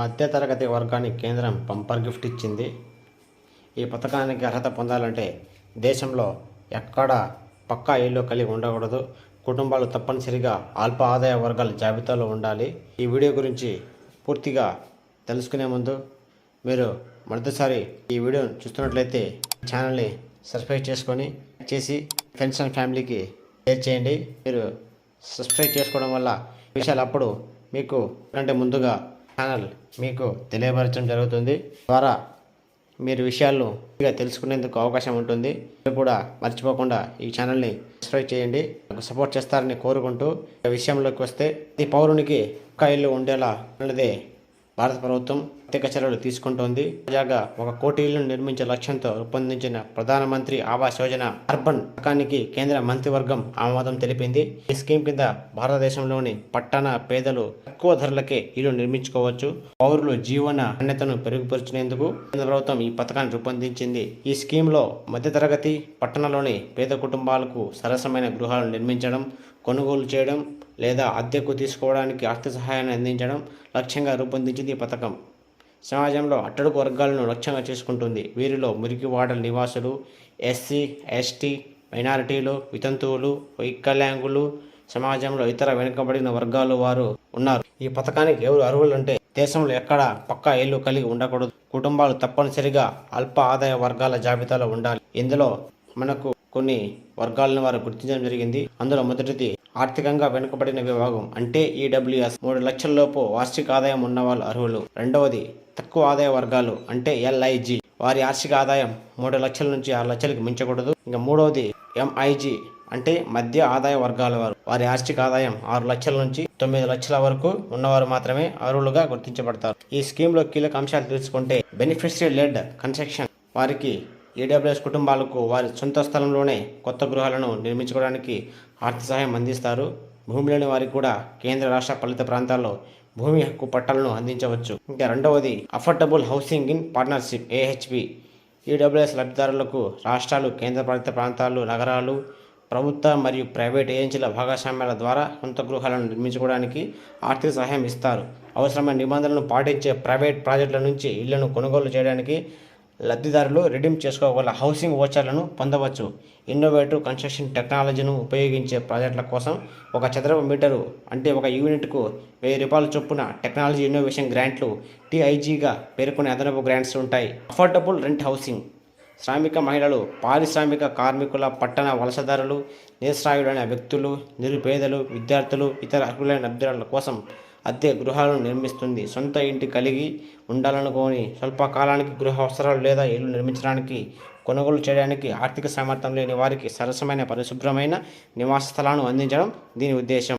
మధ్యతరగతి వర్గానికి కేంద్రం బంపర్ గిఫ్ట్ ఇచ్చింది. ఈ పథకానికి అర్హత పొందాలంటే దేశంలో ఎక్కడ పక్కా ఇల్లు కలిగి ఉండకూడదు. కుటుంబాలు తప్పనిసరిగా అల్ప ఆదాయ వర్గాల జాబితాలో ఉండాలి. ఈ వీడియో గురించి పూర్తిగా తెలుసుకునే ముందు మీరు మొదటిసారి ఈ వీడియోను చూస్తున్నట్లయితే ఛానల్ని సబ్స్క్రైబ్ చేసుకొని చేసి ఫ్రెండ్స్ అండ్ ఫ్యామిలీకి షేర్ చేయండి. మీరు సబ్స్క్రైబ్ చేసుకోవడం వల్ల విషయాలు అప్పుడు మీకు కంటే ముందుగా ఛానల్ మీకు తెలియపరచడం జరుగుతుంది. ద్వారా మీరు విషయాలను తెలుసుకునేందుకు అవకాశం ఉంటుంది. మీరు కూడా మర్చిపోకుండా ఈ ఛానల్ని సబ్స్క్రైబ్ చేయండి. నాకు సపోర్ట్ చేస్తారని కోరుకుంటూ విషయంలోకి వస్తే, ఈ పౌరునికి ఒక్క ఇల్లు ఉండేలా అన్నదే భారత ప్రభుత్వం ప్రత్యేక చర్యలు తీసుకుంటోంది. తాజాగా 1 కోటి ఇళ్లను నిర్మించే లక్ష్యంతో రూపొందించిన ప్రధానమంత్రి ఆవాస్ యోజన అర్బన్ పథకానికి కేంద్ర మంత్రివర్గం ఆమోదం తెలిపింది. ఈ స్కీమ్ కింద భారతదేశంలోని పట్టణ పేదలు తక్కువ ధరలకే ఇల్లు నిర్మించుకోవచ్చు. పౌరులు జీవన నాణ్యతను పెరుగుపరిచేందుకు కేంద్ర ప్రభుత్వం ఈ పథకాన్ని రూపొందించింది. ఈ స్కీమ్లో మధ్యతరగతి పట్టణంలోని పేద కుటుంబాలకు సరసమైన గృహాలను నిర్మించడం, కొనుగోలు చేయడం లేదా అద్దెకు తీసుకోవడానికి ఆర్థిక సహాయాన్ని అందించడం లక్ష్యంగా రూపొందించింది ఈ పథకం. సమాజంలో అట్టడుగు వర్గాలను లక్ష్యంగా చేసుకుంటుంది. వీరిలో మురికివాడల నివాసులు, ఎస్సీ, ఎస్టీ, మైనారిటీలు, వితంతువులు, వైకల్యాంగులు, సమాజంలో ఇతర వెనుకబడిన వర్గాలు వారు ఉన్నారు. ఈ పథకానికి ఎవరు అర్హులు అంటే, దేశంలో ఎక్కడ పక్కా ఇల్లు కలిగి ఉండకూడదు. కుటుంబాలు తప్పనిసరిగా అల్ప ఆదాయ వర్గాల జాబితాలో ఉండాలి. ఇందులో మనకు కొన్ని వర్గాలను వారు గుర్తించడం జరిగింది. అందులో మొదటిది ఆర్థికంగా వెనుకబడిన విభాగం అంటే ఈడబ్ల్యూఎస్. 3 లక్షల లోపు వార్షిక ఆదాయం ఉన్న వాళ్ళు అర్హులు. రెండవది తక్కువ ఆదాయ వర్గాలు అంటే ఎల్ఐజి. వారి వార్షిక ఆదాయం 3 లక్షల నుంచి 6 లక్షలకు మించకూడదు. ఇంకా మూడవది ఎంఐజి అంటే మధ్య ఆదాయ వర్గాల వారు. వారి వార్షిక ఆదాయం 6 లక్షల నుంచి 9 లక్షల వరకు ఉన్నవారు మాత్రమే అర్హులుగా గుర్తించబడతారు. ఈ స్కీమ్లో కీలక అంశాలు తెలుసుకుంటే, బెనిఫిషరీ లెడ్ కన్స్ట్రక్షన్. వారికి ఈడబ్ల్యూఎస్ కుటుంబాలకు వారి సొంత స్థలంలోనే కొత్త గృహాలను నిర్మించుకోవడానికి ఆర్థిక సహాయం అందిస్తారు. భూమి లేని వారికి కూడా కేంద్ర రాష్ట్ర పాలిత ప్రాంతాల్లో భూమి హక్కు పట్టాలను అందించవచ్చు. ఇంకా రెండవది affordable housing in partnership AHP. EWS లబ్ధిదారులకు రాష్ట్రాలు, కేంద్రపాలిత ప్రాంతాలు, నగరాలు, ప్రభుత్వ మరియు ప్రైవేట్ ఏజెన్సీల భాగస్వామ్యాల ద్వారా సొంత గృహాలను నిర్మించుకోవడానికి ఆర్థిక సహాయం ఇస్తారు. అవసరమైన నిబంధనలను పాటించే ప్రైవేట్ ప్రాజెక్టుల నుంచి ఇళ్లను కొనుగోలు చేయడానికి లబ్ధిదారులు రిడీమ్ చేసుకోగల హౌసింగ్ వోచర్లను పొందవచ్చు. ఇన్నోవేటివ్ కన్స్ట్రక్షన్ టెక్నాలజీను ఉపయోగించే ప్రాజెక్టుల కోసం 1 చదరపు మీటరు అంటే 1 యూనిట్కు ₹1000 చొప్పున టెక్నాలజీ ఇన్నోవేషన్ గ్రాంట్లు TIGగా పేర్కొనే అదనపు గ్రాంట్స్ ఉంటాయి. Affordable rent housing. శ్రామిక మహిళలు, పారిశ్రామిక కార్మికుల, పట్టణ వలసదారులు, నిరసరాయులైన వ్యక్తులు, నిరుపేదలు, విద్యార్థులు, ఇతర అర్హులైన లబ్ధిదారుల కోసం అద్దె గృహాలను నిర్మిస్తుంది. సొంత ఇంటి కలిగి ఉండాలనుకోని, స్వల్పకాలానికి గృహ అవసరాలు లేదా ఇల్లు నిర్మించడానికి, కొనుగోలు చేయడానికి ఆర్థిక సామర్థ్యం లేని వారికి సరసమైన పరిశుభ్రమైన నివాస స్థలాలను అందించడం దీని ఉద్దేశం.